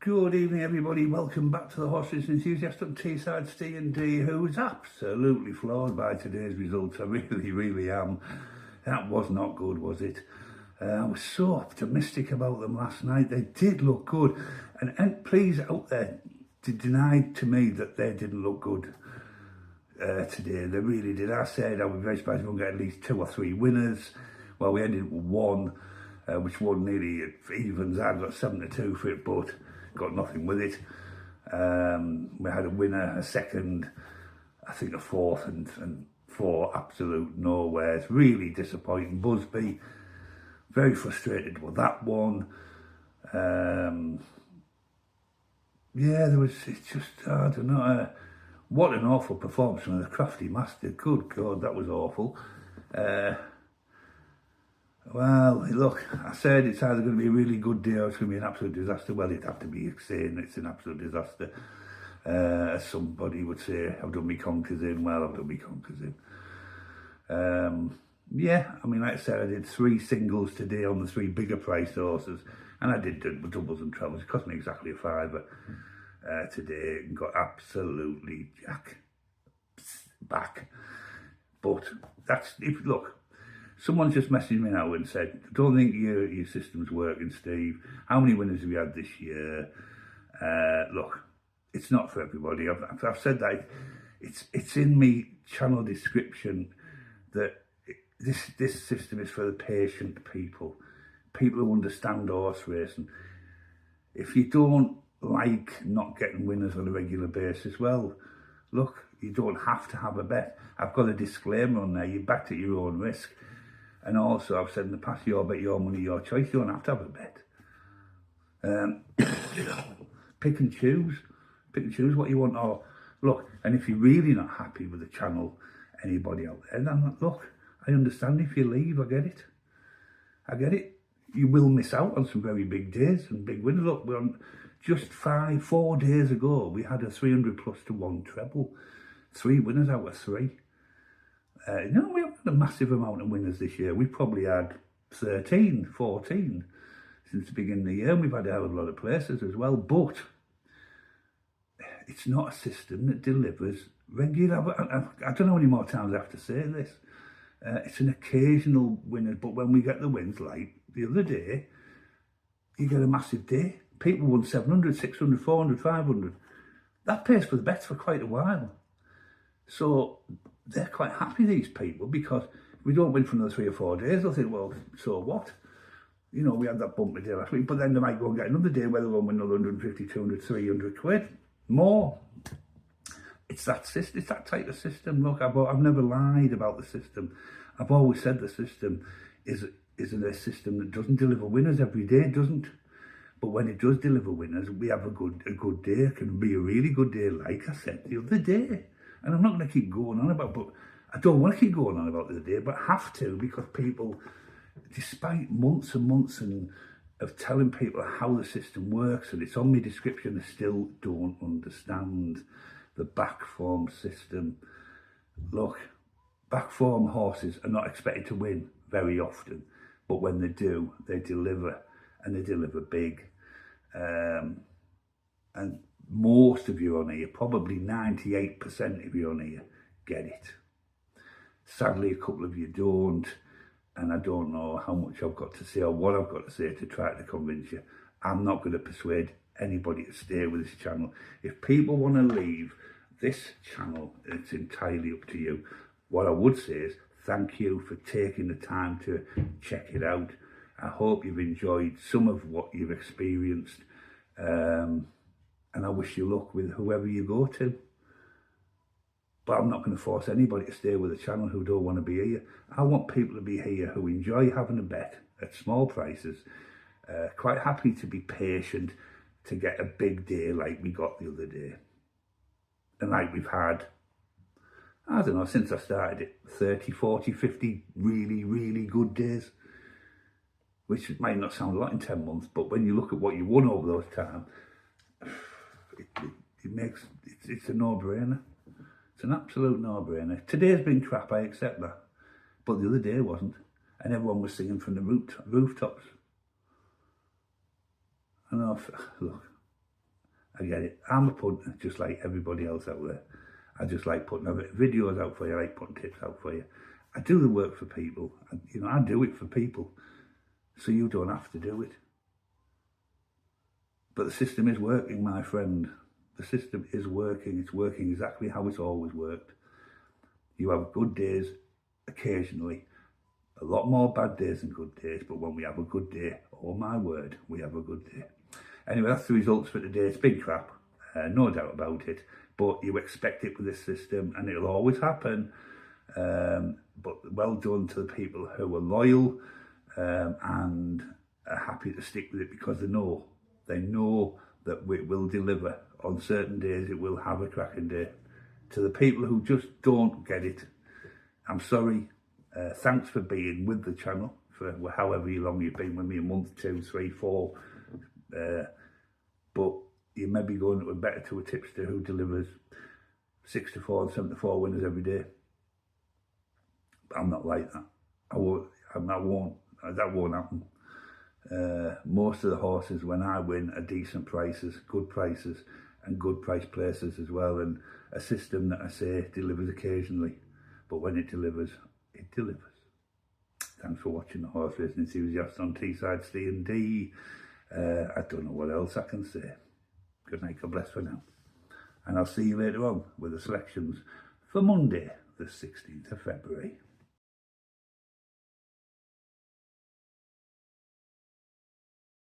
Good evening, everybody. Welcome back to the Horse Racing Enthusiast on Teesside Ste&Dee, who's absolutely floored by today's results. I really am. That was not good, was it? I was so optimistic about them last night. They did look good. And please out there to deny to me that they didn't look good today. They really did. I said I would be very surprised if we get at least 2 or 3 winners. Well, we ended with 1, which won nearly at evens. I got 7-2 for it, but got nothing with it. We had a winner, a second, I think a fourth, and 4 absolute nowheres. Really disappointing. Busby, very frustrated with that one. Yeah, it's just, I don't know. What an awful performance from the Crafty Master. Good God, that was awful. Well, look, I said it's either going to be a really good day or it's going to be an absolute disaster. Well, it'd have to be saying it's an absolute disaster. As somebody would say, I've done me conkers in. Well, I've done me conkers in. Yeah, I mean, like I said, I did 3 singles today on the 3 bigger priced horses. And I did doubles and trebles. It cost me exactly a £5 today and got absolutely back. But that's, look, someone's just messaged me now and said, I don't think your system's working, Steve. How many winners have you had this year? Look, it's not for everybody. I've said that. It's in my channel description that this system is for the patient people who understand horse racing. If you don't like not getting winners on a regular basis, well, look, you don't have to have a bet. I've got a disclaimer on there. You backed at your own risk. And also, I've said in the past, your bet, your money, your choice. You don't have to have a bet. Pick and choose. Pick and choose what you want. Or look, and if you're really not happy with the channel, anybody out there, then look, I understand if you leave. I get it. I get it. You will miss out on some very big days and big winners. Look, we're on just 4 days ago. We had a 300 plus to 1 treble. 3 winners out of 3. No, we haven't had a massive amount of winners this year. We've probably had 13, 14 since the beginning of the year, and we've had a hell of a lot of places as well. But it's not a system that delivers regular. I don't know how many more times I have to say this. It's an occasional winner, but when we get the wins, like the other day, you get a massive day. People won 700, 600, 400, 500. That pays for the bets for quite a while. So they're quite happy, these people, because if we don't win for another 3 or 4 days, they'll think, well, so what? You know, we had that bumpy day last week, but then they might go and get another day where they'll win another 150, 200, 300 quid more. It's that system, it's that type of system. Look, I've never lied about the system. I've always said the system isn't a system that doesn't deliver winners every day. It doesn't. But when it does deliver winners, we have a good day. It can be a really good day, like I said the other day. And I'm not going to keep going on about, but I don't want to keep going on about the other day, but I have to, because people, despite months and months of telling people how the system works, and it's on my description, they still don't understand the back form system. Look, back form horses are not expected to win very often, but when they do, they deliver, and they deliver big. And most of you on here, probably 98% of you on here, get it. Sadly, a couple of you don't, and I don't know how much I've got to say or what I've got to say to try to convince you. I'm not going to persuade anybody to stay with this channel. If people want to leave this channel, it's entirely up to you. What I would say is thank you for taking the time to check it out. I hope you've enjoyed some of what you've experienced. And I wish you luck with whoever you go to. But I'm not going to force anybody to stay with the channel who don't want to be here. I want people to be here who enjoy having a bet at small prices, quite happy to be patient to get a big day like we got the other day. And like we've had, I don't know, since I started it, 30, 40, 50 really, really good days. Which might not sound a lot in 10 months, but when you look at what you won over those times, it's a no-brainer. It's an absolute no-brainer. Today's been crap, I accept that. But the other day wasn't. And everyone was singing from the rooftops. And look, I get it. I'm a punter, just like everybody else out there. I just like putting videos out for you. I like putting tips out for you. I do the work for people. I do it for people, so you don't have to do it. But the system is working, my friend. The system is working. It's working exactly how it's always worked. You have good days occasionally, a lot more bad days than good days, but when we have a good day, oh my word, we have a good day. Anyway, that's the results for today. It's big crap, no doubt about it, but you expect it with this system and it'll always happen. But well done to the people who are loyal and are happy to stick with it because they know that we will deliver. On certain days it will have a cracking day. To the people who just don't get it, I'm sorry. Thanks for being with the channel for however long you've been with me, a month, 2, 3, 4. But you may be going better to a tipster who delivers 64 and 74 winners every day. But I'm not like that. That won't happen. Most of the horses, when I win, are decent prices, good prices, and good price places as well, and a system that I say delivers occasionally, but when it delivers, it delivers. Thanks for watching the Horse Racing Enthusiast on Teesside Ste&Dee. I don't know what else I can say. Good night, God bless for now. And I'll see you later on with the selections for Monday, the 16th of February.